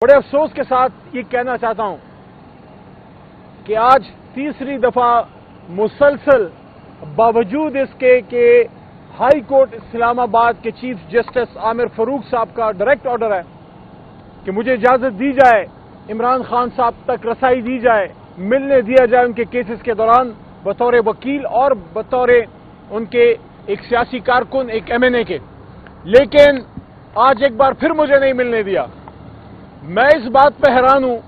بڑے افسوس کے ساتھ یہ کہنا چاہتا ہوں کہ آج تیسری دفعہ مسلسل باوجود اس کے کہ ہائی کورٹ اسلام آباد کے چیف جسٹس عامر فاروق صاحب کا ڈائریکٹ آرڈر ہے کہ مجھے اجازت دی جائے، عمران خان صاحب تک رسائی دی جائے، ملنے دیا جائے ان کے کیسز کے دوران بطور وکیل اور بطور ان کے ایک سیاسی کارکن، ایک ایم این اے کے، لیکن آج ایک بار پھر مجھے نہیں ملنے دیا۔ میں اس بات پہ حیران ہوں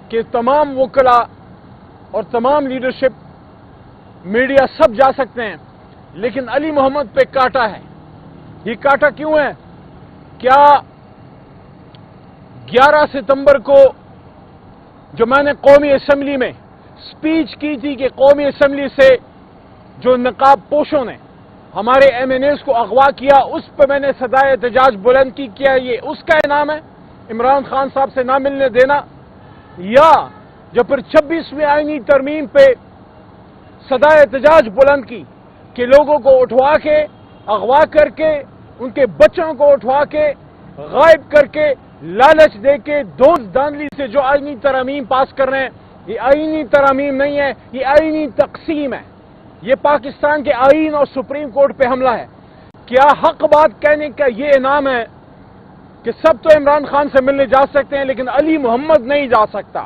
کہ تمام وکلاء اور تمام لیڈرشپ، میڈیا سب جا سکتے ہیں، لیکن علی محمد پہ کاٹا ہے۔ یہ کاٹا کیوں ہے؟ کیا 11 ستمبر کو جو میں نے قومی اسمبلی میں سپیچ کی تھی کہ قومی اسمبلی سے جو نقاب پوشوں نے ہمارے ایم این ایز کو اغوا کیا، اس پہ میں نے صدائے احتجاج بلند کی، کیا یہ اس کا انعام ہے عمران خان صاحب سے نہ ملنے دینا؟ یا جو پھر 26ویں آئینی ترمیم پہ صدائے احتجاج بلند کی کہ لوگوں کو اٹھوا کے، اغوا کر کے، ان کے بچوں کو اٹھوا کے، غائب کر کے، لالچ دے کے، دوست داندلی سے جو آئینی ترامیم پاس کر رہے ہیں، یہ آئینی ترامیم نہیں ہے، یہ آئینی تقسیم ہے۔ یہ پاکستان کے آئین اور سپریم کورٹ پہ حملہ ہے۔ کیا حق بات کہنے کا یہ انعام ہے کہ سب تو عمران خان سے ملنے جا سکتے ہیں لیکن علی محمد نہیں جا سکتا؟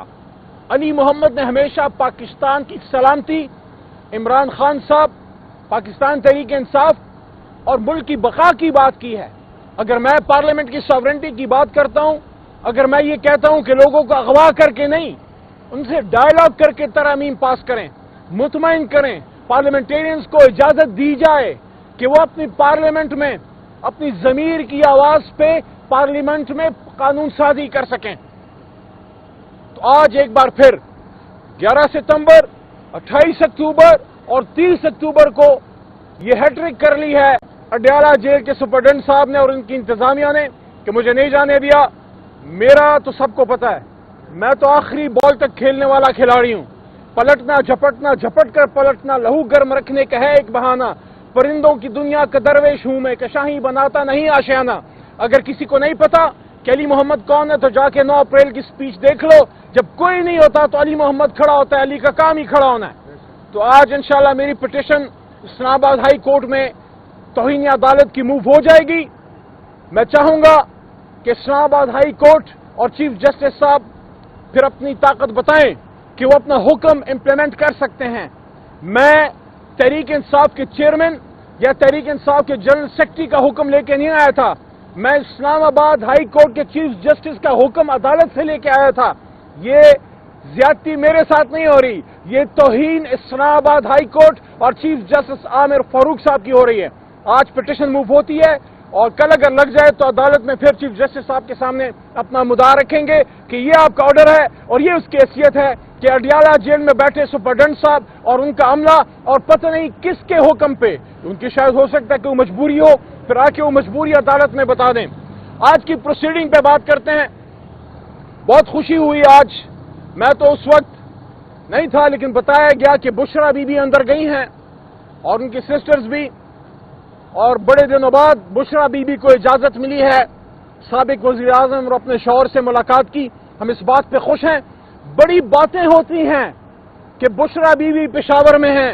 علی محمد نے ہمیشہ پاکستان کی سلامتی، عمران خان صاحب، پاکستان تحریک انصاف اور ملک کی بقا کی بات کی ہے۔ اگر میں پارلیمنٹ کی ساورنٹی کی بات کرتا ہوں، اگر میں یہ کہتا ہوں کہ لوگوں کو اغوا کر کے نہیں، ان سے ڈائیلاگ کر کے ترامیم پاس کریں، مطمئن کریں، پارلیمنٹیرینز کو اجازت دی جائے کہ وہ اپنی پارلیمنٹ میں اپنی ضمیر کی آواز پہ پارلیمنٹ میں قانون سازی کر سکیں، تو آج ایک بار پھر 11 ستمبر، 28 اکتوبر اور 30 اکتوبر کو یہ ہیٹرک کر لی ہے اڈیالہ جیل کے سپرڈنٹ صاحب نے اور ان کی انتظامیہ نے کہ مجھے نہیں جانے دیا۔ میرا تو سب کو پتا ہے، میں تو آخری بال تک کھیلنے والا کھلاڑی ہوں۔ پلٹنا جھپٹنا، جھپٹ کر پلٹنا، لہو گرم رکھنے کا ہے ایک بہانہ۔ پرندوں کی دنیا کا درویش ہوں میں، کشاہی بناتا نہیں آشیانہ۔ اگر کسی کو نہیں پتا کہ علی محمد کون ہے تو جا کے 9 اپریل کی سپیچ دیکھ لو۔ جب کوئی نہیں ہوتا تو علی محمد کھڑا ہوتا ہے، علی کا کام ہی کھڑا ہونا ہے۔ تو آج انشاءاللہ میری پٹیشن اسلام آباد ہائی کورٹ میں توہین عدالت کی موو ہو جائے گی۔ میں چاہوں گا کہ اسلام آباد ہائی کورٹ اور چیف جسٹس صاحب پھر اپنی طاقت بتائیں کہ وہ اپنا حکم امپلیمنٹ کر سکتے ہیں۔ میں تحریک انصاف کے چیئرمین یا تحریک انصاف کے جنرل سیکرٹری کا حکم لے کے نہیں آیا تھا، میں اسلام آباد ہائی کورٹ کے چیف جسٹس کا حکم عدالت سے لے کے آیا تھا۔ یہ زیادتی میرے ساتھ نہیں ہو رہی، یہ توہین اسلام آباد ہائی کورٹ اور چیف جسٹس عامر فاروق صاحب کی ہو رہی ہے۔ آج پٹیشن موو ہوتی ہے اور کل اگر لگ جائے تو عدالت میں پھر چیف جسٹس صاحب کے سامنے اپنا مدعا رکھیں گے کہ یہ آپ کا آرڈر ہے اور یہ اس کی حیثیت ہے کہ اڈیالہ جیل میں بیٹھے سپرڈنٹ صاحب اور ان کا عملہ اور پتہ نہیں کس کے حکم پہ، ان کی شاید ہو سکتا ہے کہ وہ مجبوری ہو، پھر آ کے وہ مجبوری عدالت میں بتا دیں۔ آج کی پروسیڈنگ پہ بات کرتے ہیں۔ بہت خوشی ہوئی آج، میں تو اس وقت نہیں تھا لیکن بتایا گیا کہ بشرا بی بی اندر گئی ہیں اور ان کی سسٹرز بھی، اور بڑے دنوں بعد بشرا بی بی کو اجازت ملی ہے سابق وزیر اعظم اور اپنے شوہر سے ملاقات کی۔ ہم اس بات پہ خوش ہیں۔ بڑی باتیں ہوتی ہیں کہ بشرا بی بی پشاور میں ہیں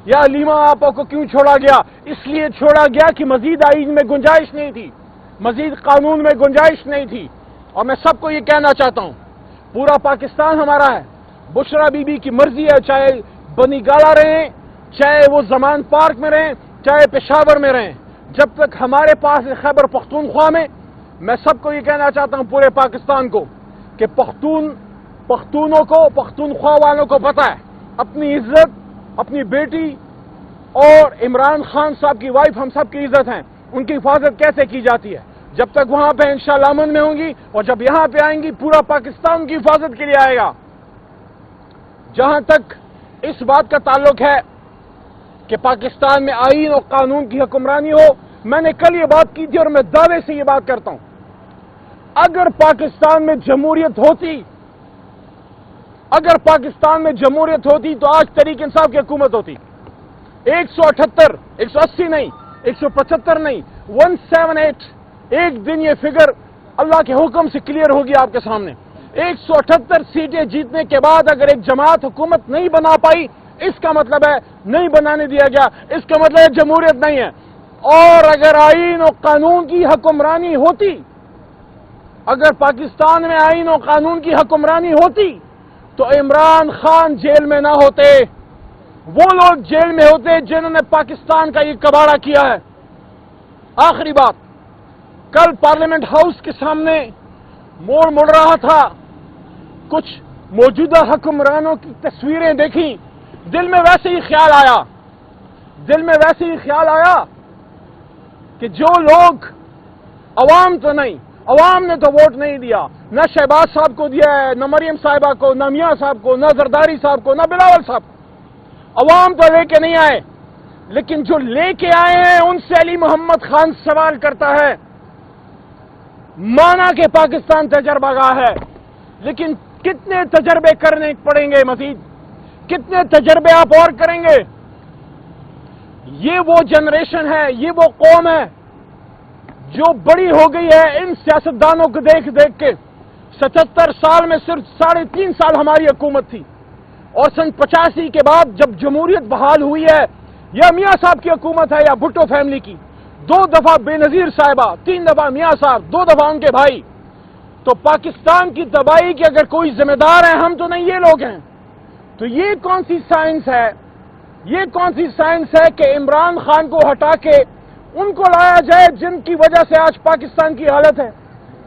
یا علیمہ آپا کو کیوں چھوڑا گیا؟ اس لیے چھوڑا گیا کہ مزید آئین میں گنجائش نہیں تھی، مزید قانون میں گنجائش نہیں تھی۔ اور میں سب کو یہ کہنا چاہتا ہوں، پورا پاکستان ہمارا ہے، بشرا بی بی کی مرضی ہے، چاہے بنی گالا رہیں، چاہے وہ زمان پارک میں رہیں، چاہے پشاور میں رہیں، جب تک ہمارے پاس خیبر پختونخوا میں سب کو یہ کہنا چاہتا ہوں پورے پاکستان کو کہ پختونوں کو، پختونخوا والوں کو پتہ ہے اپنی عزت، اپنی بیٹی اور عمران خان صاحب کی وائف ہم سب کی عزت ہیں، ان کی حفاظت کیسے کی جاتی ہے۔ جب تک وہاں پہ انشاءاللہ امن میں ہوں گی اور جب یہاں پہ آئیں گی پورا پاکستان کی حفاظت کے لیے آئے گا۔ جہاں تک اس بات کا تعلق ہے کہ پاکستان میں آئین اور قانون کی حکمرانی ہو، میں نے کل یہ بات کی تھی اور میں دعوے سے یہ بات کرتا ہوں، اگر پاکستان میں جمہوریت ہوتی، اگر پاکستان میں جمہوریت ہوتی تو آج تحریک انصاف کی حکومت ہوتی۔ 178، 180 نہیں، 175 نہیں، 178، ایک دن یہ فگر اللہ کے حکم سے کلیئر ہوگی آپ کے سامنے. 178 سیٹیں جیتنے کے بعد اگر ایک جماعت حکومت نہیں بنا پائی، اس کا مطلب ہے نہیں بنانے دیا گیا، اس کا مطلب ہے جمہوریت نہیں ہے. اور اگر آئین و قانون کی حکمرانی ہوتی، اگر پاکستان میں آئین و قانون کی حکمرانی ہوتی تو عمران خان جیل میں نہ ہوتے، وہ لوگ جیل میں ہوتے جنہوں نے پاکستان کا یہ کباڑہ کیا ہے. آخری بات، کل پارلیمنٹ ہاؤس کے سامنے مڑ رہا تھا، کچھ موجودہ حکمرانوں کی تصویریں دیکھی، دل میں ویسے ہی خیال آیا کہ جو لوگ عوام تو نہیں، عوام نے تو ووٹ نہیں دیا، نہ شہباز صاحب کو دیا ہے، نہ مریم صاحبہ کو، نہ میاں صاحب کو، نہ زرداری صاحب کو، نہ بلاول صاحب کو، عوام تو لے کے نہیں آئے، لیکن جو لے کے آئے ہیں ان سے علی محمد خان سوال کرتا ہے. مانا کہ پاکستان تجربہ گاہ ہے، لیکن کتنے تجربے کرنے پڑیں گے مزید؟ کتنے تجربے آپ اور کریں گے؟ یہ وہ جنریشن ہے، یہ وہ قوم ہے جو بڑی ہو گئی ہے ان سیاستدانوں کو دیکھ دیکھ کے. 77 سال میں صرف 3.5 سال ہماری حکومت تھی، اور سن 85 کے بعد جب جمہوریت بحال ہوئی ہے، یا میاں صاحب کی حکومت ہے یا بھٹو فیملی کی، 2 دفعہ بے نظیر صاحبہ، 3 دفعہ میاں صاحب، 2 دفعہ ان کے بھائی. تو پاکستان کی تباہی کے اگر کوئی ذمہ دار ہے ہم تو نہیں، یہ لوگ ہیں. تو یہ کون سی سائنس ہے؟ یہ کون سی سائنس ہے کہ عمران خان کو ہٹا کے ان کو لایا جائے جن کی وجہ سے آج پاکستان کی حالت ہے؟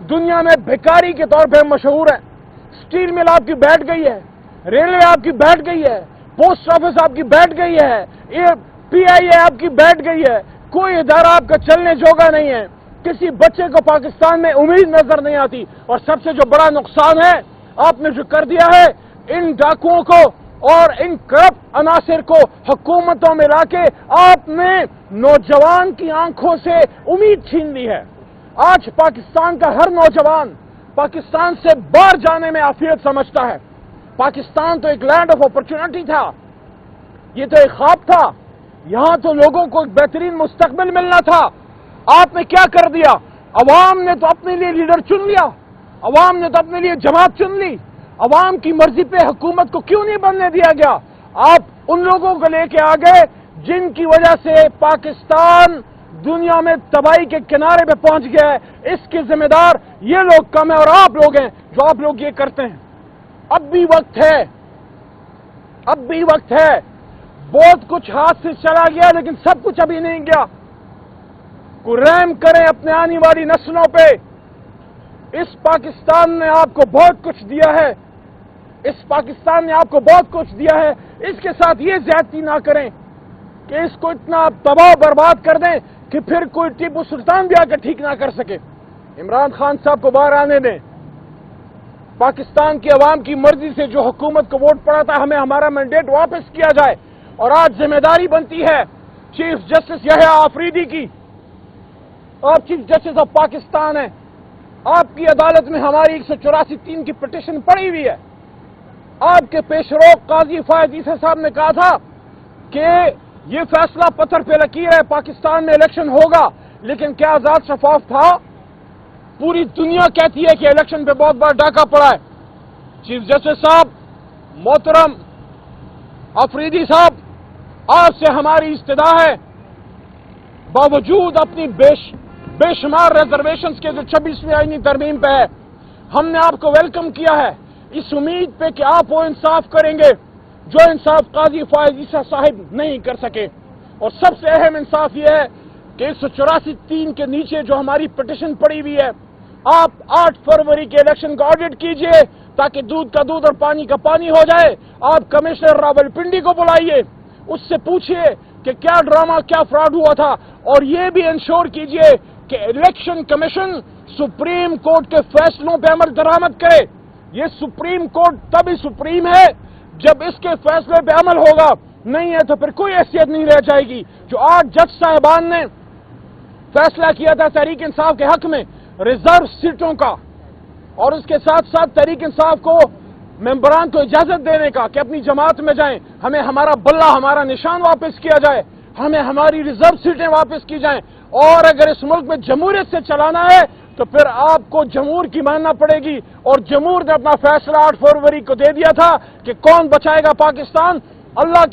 دنیا میں بھکاری کے طور پہ مشہور ہے. سٹیل مل آپ کی بیٹھ گئی ہے، ریلوے آپ کی بیٹھ گئی ہے، پوسٹ آفس آپ کی بیٹھ گئی ہے، PIA آپ کی بیٹھ گئی ہے، کوئی ادارہ آپ کا چلنے جوگا نہیں ہے. کسی بچے کو پاکستان میں امید نظر نہیں آتی. اور سب سے جو بڑا نقصان ہے آپ نے جو کر دیا ہے، ان ڈاکوؤں کو اور ان کرپٹ عناصر کو حکومتوں میں لا کے آپ نے نوجوان کی آنکھوں سے امید چھین لی ہے. آج پاکستان کا ہر نوجوان پاکستان سے باہر جانے میں عافیت سمجھتا ہے. پاکستان تو ایک لینڈ آف اپرچونٹی تھا، یہ تو ایک خواب تھا، یہاں تو لوگوں کو ایک بہترین مستقبل ملنا تھا. آپ نے کیا کر دیا؟ عوام نے تو اپنے لیے لیڈر چن لیا، عوام نے تو اپنے لیے جماعت چن لی. عوام کی مرضی پہ حکومت کو کیوں نہیں بننے دیا گیا؟ آپ ان لوگوں کو لے کے آ گئے جن کی وجہ سے پاکستان دنیا میں تباہی کے کنارے پہ پہنچ گیا ہے. اس کے ذمہ دار یہ لوگ کم ہیں اور آپ لوگ ہیں جو آپ لوگ یہ کرتے ہیں. اب بھی وقت ہے، بہت کچھ ہاتھ سے چلا گیا لیکن سب کچھ ابھی نہیں گیا. کوئی رحم کریں اپنے آنے والی نسلوں پہ. اس پاکستان نے آپ کو بہت کچھ دیا ہے، اس پاکستان نے آپ کو بہت کچھ دیا ہے. اس کے ساتھ یہ زیادتی نہ کریں کہ اس کو اتنا تباہ برباد کر دیں کہ پھر کوئی ٹیپو سلطان بھی آ کے ٹھیک نہ کر سکے. عمران خان صاحب کو باہر آنے دیں. پاکستان کی عوام کی مرضی سے جو حکومت کو ووٹ پڑا تھا، ہمیں ہمارا مینڈیٹ واپس کیا جائے. اور آج ذمہ داری بنتی ہے چیف جسٹس یحییٰ آفریدی کی. آپ چیف جسٹس آف پاکستان ہیں، آپ کی عدالت میں ہماری 184(3) کی پٹیشن پڑی ہوئی ہے. آپ کے پیشرو قاضی فائز عیسی صاحب نے کہا تھا کہ یہ فیصلہ پتھر پہ لکیر ہے، پاکستان میں الیکشن ہوگا. لیکن کیا آزاد شفاف تھا؟ پوری دنیا کہتی ہے کہ الیکشن پہ بہت بڑا ڈاکہ پڑا ہے. چیف جسٹس صاحب، محترم آفریدی صاحب، آپ سے ہماری استدعا ہے، باوجود اپنی بے شمار ریزرویشنز کے جو 26ویں آئینی ترمیم پہ ہے، ہم نے آپ کو ویلکم کیا ہے اس امید پہ کہ آپ وہ انصاف کریں گے جو انصاف قاضی فائز عیسی صاحب نہیں کر سکے. اور سب سے اہم انصاف یہ ہے کہ 184(3) کے نیچے جو ہماری پٹیشن پڑی ہوئی ہے، آپ 8 فروری کے الیکشن کا آڈٹ کیجئے تاکہ دودھ کا دودھ اور پانی کا پانی ہو جائے. آپ کمشنر راولپنڈی کو بلائیے، اس سے پوچھئے کہ کیا ڈرامہ، کیا فراڈ ہوا تھا، اور یہ بھی انشور کیجئے کہ الیکشن کمیشن سپریم کورٹ کے فیصلوں پہ عمل درآمد کرے. یہ سپریم کورٹ تبھی سپریم ہے جب اس کے فیصلے پہ عمل ہوگا، نہیں ہے تو پھر کوئی حیثیت نہیں رہ جائے گی. جو 8 جج صاحبان نے فیصلہ کیا تھا تحریک انصاف کے حق میں ریزرو سیٹوں کا، اور اس کے ساتھ ساتھ تحریک انصاف کو ممبران کو اجازت دینے کا کہ اپنی جماعت میں جائیں، ہمیں ہمارا بلہ، ہمارا نشان واپس کیا جائے، ہمیں ہماری ریزرو سیٹیں واپس کی جائیں، اور اگر اس ملک میں جمہوریت سے چلانا ہے تو پھر آپ کو جمہور کی ماننا پڑے گی، اور جمہور نے اپنا فیصلہ 8 فروری کو دے دیا تھا کہ کون بچائے گا پاکستان؟ اللہ کے